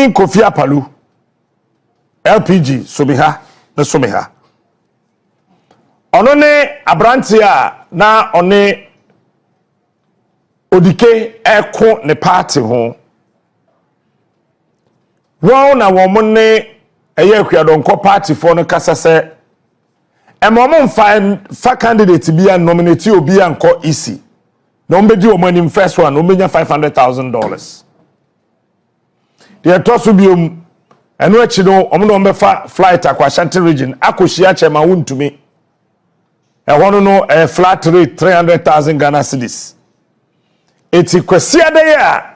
Ɔpani Kofi Apalu LPG Somiha na Somiha ono ne abranti a na one odike eko ne party ho won na wo ne eye Akua Donkor party for no kasa se emom fa candidate bi an nominate obi anko easy na ombedi o manim first one ombenya $500,000 de toso biom eno achi no omno ombefa flight Akwa Ashanti region akohia chema Wontumi one no a flat rate 300,000 Ghana cedis. Eti kwasia de ya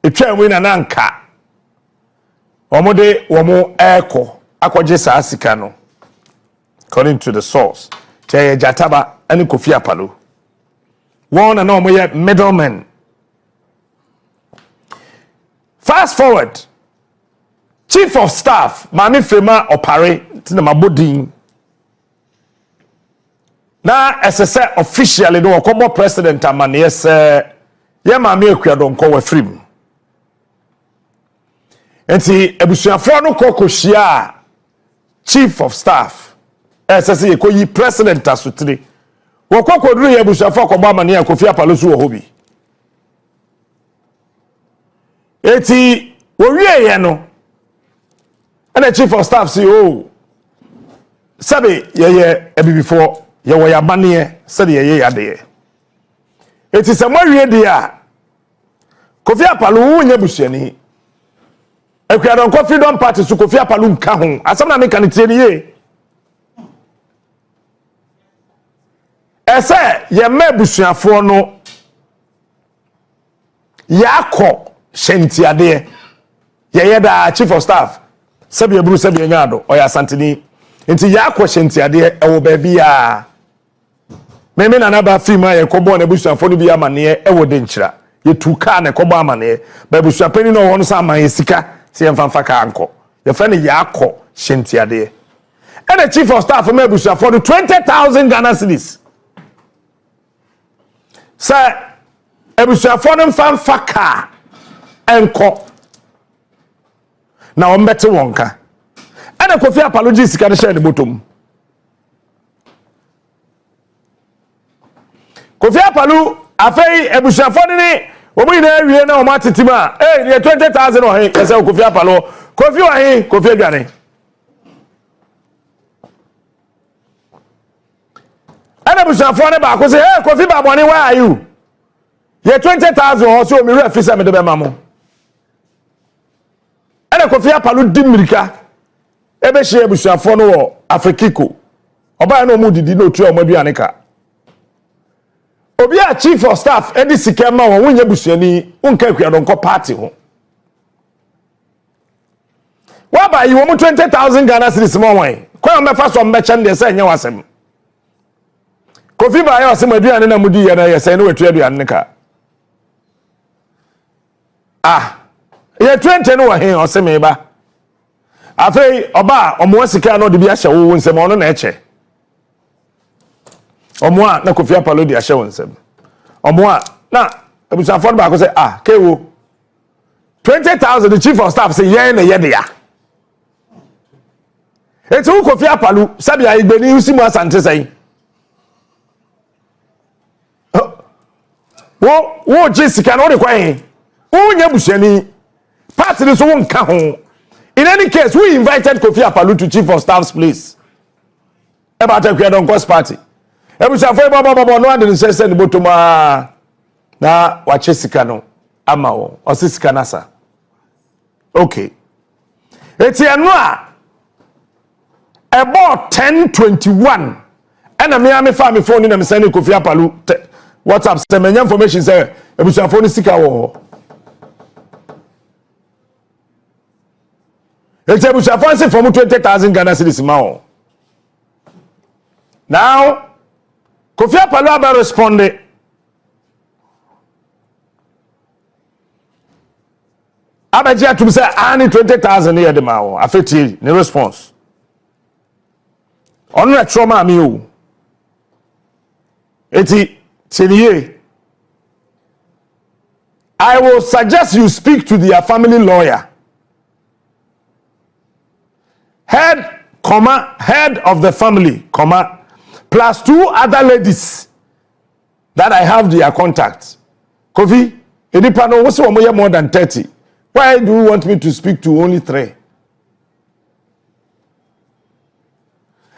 etwa mu na nanka. Omo de womo eko akwaje saa sika no. According to the source. Che Jataba ani Kofi Apalu. One na omo ye middlemen. Fast forward. Chief of Staff Mami Fema Opare tina mabodin. Na SSA officially no komo president amane yes ye Mami Akua Donkor wa frim. Enti ebusuafo no kokohia Chief of Staff SSA ye koyi president asutire. Wo kokoduru ye ebusuafo kobo amane ya Kofi Apalu so wo hobi. Eti wo wie ye no and the Chief of Staff say oh sabe ye ebibifo ye wo ya bane said ye yade it is a mawie dia Kofi Apalu wo nya busuani Akua Donkor Freedom Party so Kofi Apalu nka ho asam na meka ne tie ne ye ese ye ma busuafo no yakọ hyentiade ye da Chief of Staff sabi eburu sabi nyado oya santini enti yakọ hyentiade ewo ba bia meme na na ba fima ye kobo na busuafo no bia mane ewo de nkyira ye tuka na kobo amane ba busuapani no wono sa man sika se ye mfanfa ka anko ye fa ne yakọ hyentiade e na Chief of Staff ma busuafo no 20,000 Ghana cedis sa ebusuafo no mfanfa ka enko na ombete wonka ana Kofi Apalu ji sika de share de bottom Kofi Apalu afei ebusuafo ni omo na awie na omo atetima ne 20,000 o he kase Kofi Apalu Kofi o he Kofi adwane ana ebusuafo ne ba ko say hey Kofi baboni where are you ye 20,000 o so mi refisa me de be mamo ana Kofi Apalu dimirika ebe hye ebusuafo no wo Afrikiko oba na omu didi na otu omaduane ka obi a Chief of Staff edi sika ma won wonya busuani unka Akua Donkor party ho wa ba yi wo mu 20,000 Ghana cedis mo wan kwa me fa so mbeche nde se nya wasem Kofi ba ya wasem aduane na mudi ye na ye se na wetu aduane ka ye 20 no wa he oseme ba afei oba omo sika no de bi ahye wo nsem ono na eche omo a na Kofi Apalu de ahye wo nsem omo a na ebusuafo ba ko say kewo 20,000 the Chief of Staff say ye na ye de ya etu Kofi Apalu sabi ya igbeni usimu asante sai wo jisika no de kwa he wo nya busuani party so won ka ho. In any case, we invited Kofi Apalu to Chief of Staff's place about Akua Donkor's party. Ebusuafo baba no and say send botoma na wache sika no ama wo osisika nasa. Okay. Eti anu a about 10:21 and me fa me phone na me send Kofi Apalu WhatsApp send me information say ebusuafo ni sika wo. It's a busuafo from 20,000 Ghana cedis ma. Now Kofi Apalu aba responded. Abaji atum say ani 20,000 here de ma wo. Afeti ni response. Onu e trauma mi o. Eti tiniye. I will suggest you speak to their family lawyer head, comma, head of the family, comma, plus 2 other ladies that I have their contacts. Kofi, Edipano, what's more than 30? Why do you want me to speak to only 3?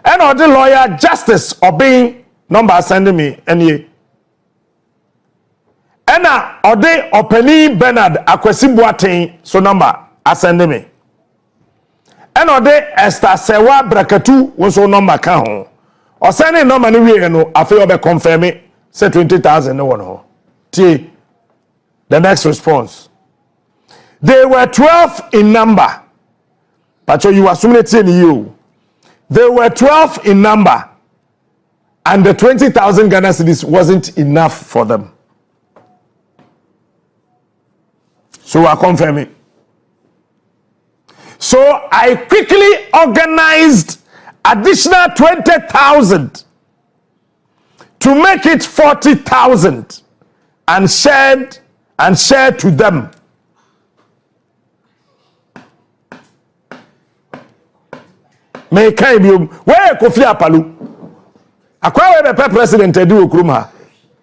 And or the lawyer Justice obeying number sending me any. And or the Openi Bernard Akwesi Boateng so number sending me. And or the Esther Sewa Brakatu was so number can or sending no money we no I feel be confirm it say 20,000 no one ho. T the next response. They were 12 in number. But you assume it's in you. They were 12 in number, and the 20,000 Ghana cedis wasn't enough for them. So I confirm it. So I quickly organized additional 20,000 to make it 40,000 and shared to them. Me kai biom where Kofi Apalu Akwa we be president Edu Okruma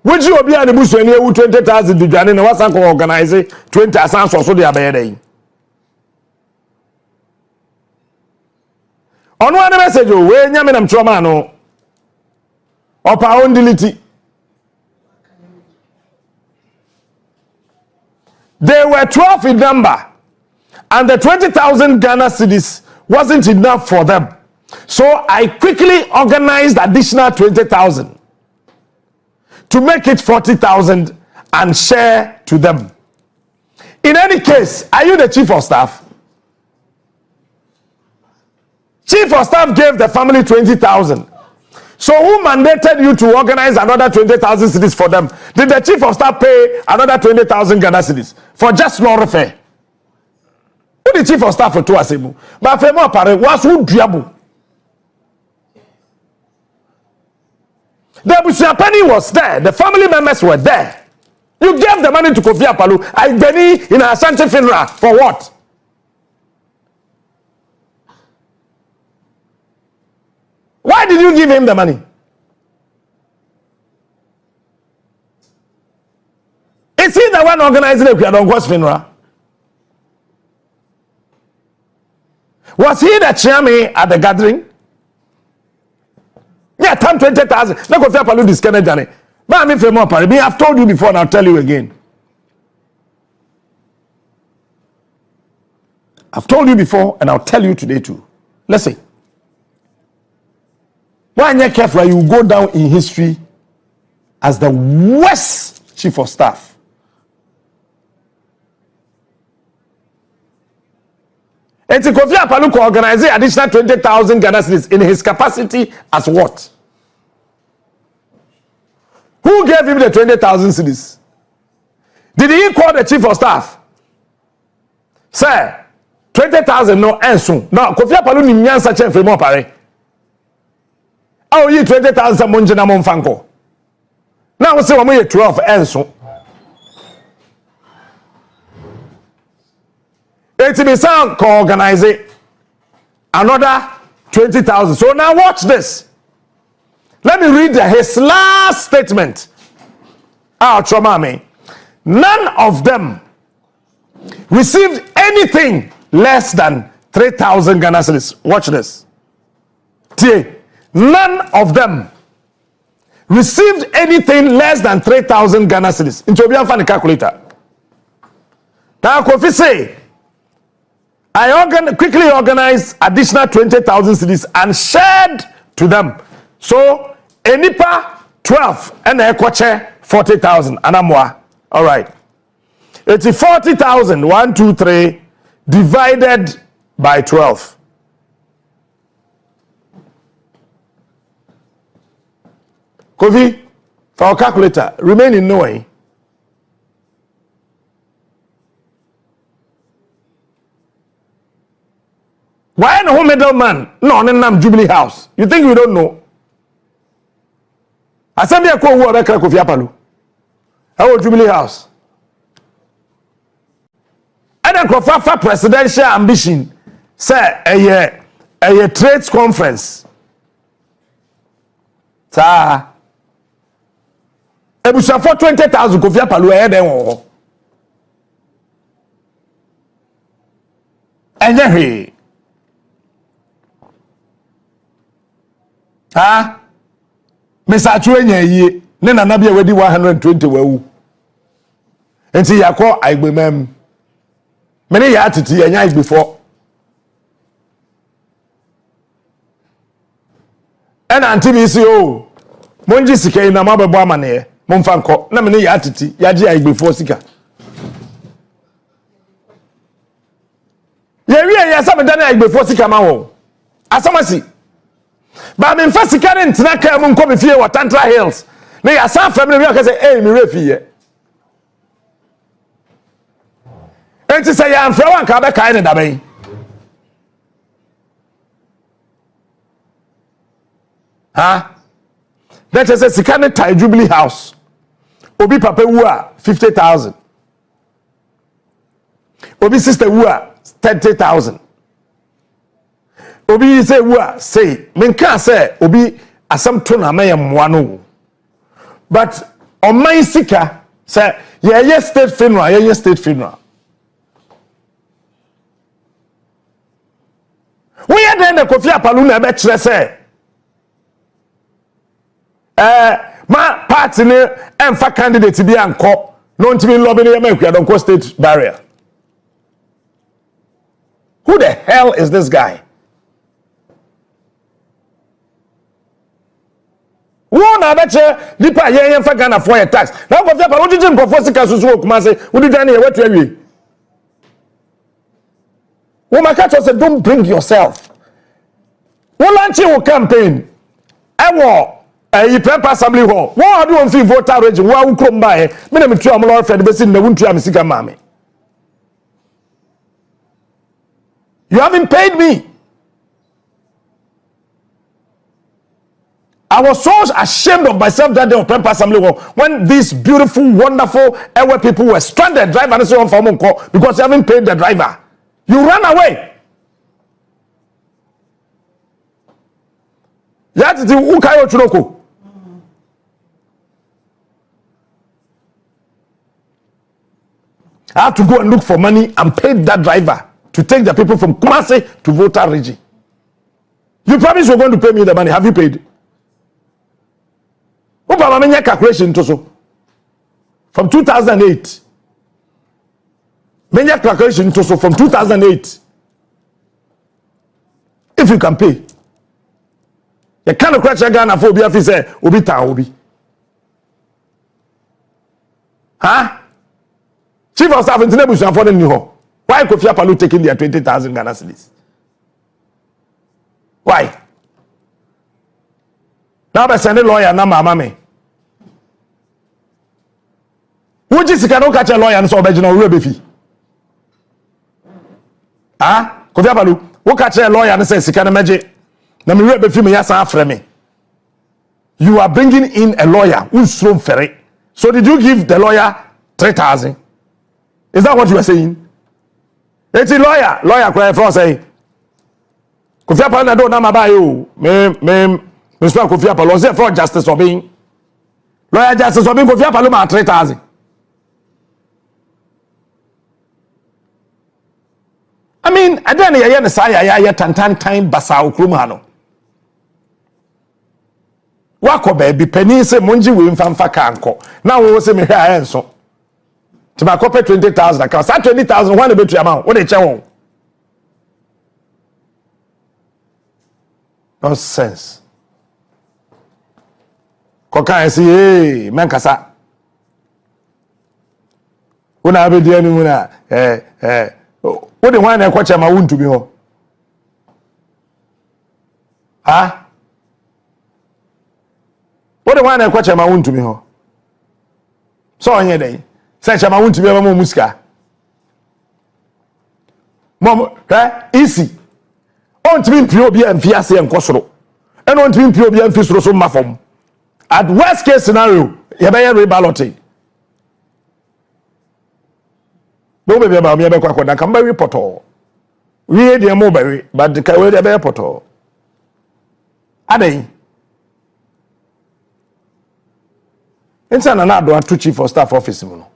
woji obi a ne busuani ewu 20,000 dudwane na wasan ko organize 20 asan so de abayede onu ane message o we nyame nam choma no opa on delete. They were 12 in number and the 20,000 Ghana cedis wasn't enough for them. So I quickly organized additional 20,000 to make it 40,000 and share to them. In any case, are you the chief of staff? Chief of staff gave the family 20,000. So who mandated you to organize another 20,000 cedis for them? Did the chief of staff pay another 20,000 Ghana cedis for just no refer? Who the chief of staff for Tuasebu? But for more pare was who diabo. The Busiapani was there. The family members were there. You gave the money to Kofi Apalu. I Benny in a Asante funeral for what? Why did you give him the money? Is he the one organizing the Donkor's funeral? Was he the chairman at the gathering? Yeah, time 20,000. Let go for this kind of journey. But I'm in more party. I've told you before and I'll tell you again. I've told you before and I'll tell you today too. Listen. When you're careful, you go down in history as the worst chief of staff. And Kofi Apalu could organize additional 20,000 Ghana cedis in his capacity as what? Who gave him the 20,000 cedis? Did he call the chief of staff? Sir, 20,000 no answer. Now, Kofi Apalu ni nyansa chen fe mo pare. Oh, you 20,000 monjena mon fanko. Now we say we mo 12 answer. It be sound can organize it another 20,000. So now watch this. Let me read his last statement. Chomame. None of them received anything less than 3,000 Ghana cedis. Watch this. None of them received anything less than 3,000 Ghana cedis. Into a funny calculator. Now Kofi say, I quickly organized additional 20,000 cedis and shared to them. So, Enipa 12 and Ekoche 40,000. And I'm all right. It's 40,000. 1, 2, 3 divided by 12. Kofi, for our calculator, remain in knowing. Why no middleman? No, I'm Jubilee House. You think we don't know? I said, me a call who Kofi Apalu. How Jubilee House? And then Kofa presidential ambition. Say, a trades conference sa ebusa for 20,000 Kofi Apalo e den wo enye hwe Mr. Chuenya yie ne nana bia wedi 120 wawu enti yakọ aigbemem mene ya atiti enya igbefo ena antibisi o monji sika ina mabebo amane momfa nkọ na mene ya atiti yaji aigbefo sika ye wie ya sabe dan aigbefo sika ma wo asamasi ba me mfa sika ne ntena ka mu nkọ be fie wa Tantra Hills ne ya sa family wi aka say mi refi ye enti say ya mfra wan ka be kai ne daben that is a sika ne tai Jubilee House obi papa wu a 50,000 obi sister wu a 30,000 obi say wu a say menka say obi asam to na maye mmoa no but on my sika say ye state funeral ye state funeral we had den Kofi Apalo na be kire say ma party ne emfa candidate bi anko no ntimi lobby ne ma Akua Donkor state barrier. Who the hell is this guy? Who na beche dipa ye emfa Ghana for a tax. Na Kofi Apalo ojije nkofo sika susu okuma say odi dwane ye wetu awie. Wo maka cho say don't bring yourself. Wo launch your campaign. Ewo you prepare assembly hall. What do you feel voter region? What will come by? Me na me try am lord friend be sin na wuntu am sika mame. You haven't paid me. I was so ashamed of myself that day of prepare assembly hall when these beautiful, wonderful Ewe people were stranded driver and so on for Monko because you haven't paid the driver. You ran away. That is the Ukayo Chunoko. I have to go and look for money and pay that driver to take the people from Kumasi to voter region. You promised you were going to pay me the money. Have you paid? Obama menya calculation to so. From 2008. Menya calculation to so from 2008. If you can pay. The kind of question Ghana for obi afi say obi ta obi. Chief of staff in Tinebusu for the new hall. Why Kofi Apalo taking their 20,000 Ghana cedis? Why? Now be send a lawyer na mama me. Who just can catch a lawyer and so original rebefi? Kofi Apalo, who catch a lawyer and say sikana meje? Na me rebefi me yasa afre me. You are bringing in a lawyer who's from ferry. So did you give the lawyer 3,000? Is that what you are saying? It's a lawyer cry for say. Kofi Apalo na do na mabaye o. Me Mr. Kofi Apalo say for justice obin. Lawyer justice obin Kofi Apalo ma 3,000. I mean, I don't hear the say ya tantan time basa okrum ha no. Wako baby penny say monji we mfa kanko. Na wo say me hwa enso. To my copy 20,000 account. That 20,000 one be to amount. What they check? Nonsense. Koka I say, hey, man kasa. Una be dia ni muna what the one I kwacha ma Wontumi ho. What the one I kwacha ma Wontumi ho. So onye dey. Say chama Wontumi aba mo musika. Mom, easy. On to be obi amfi ase enkosoro. And on to be obi amfi soro so mafom. At worst case scenario, you be reballoting. No baby about me be kwakwa na kamba report all. we dey mo bawe but the kai we dey be poto adai insa na ado to chief of staff office mu no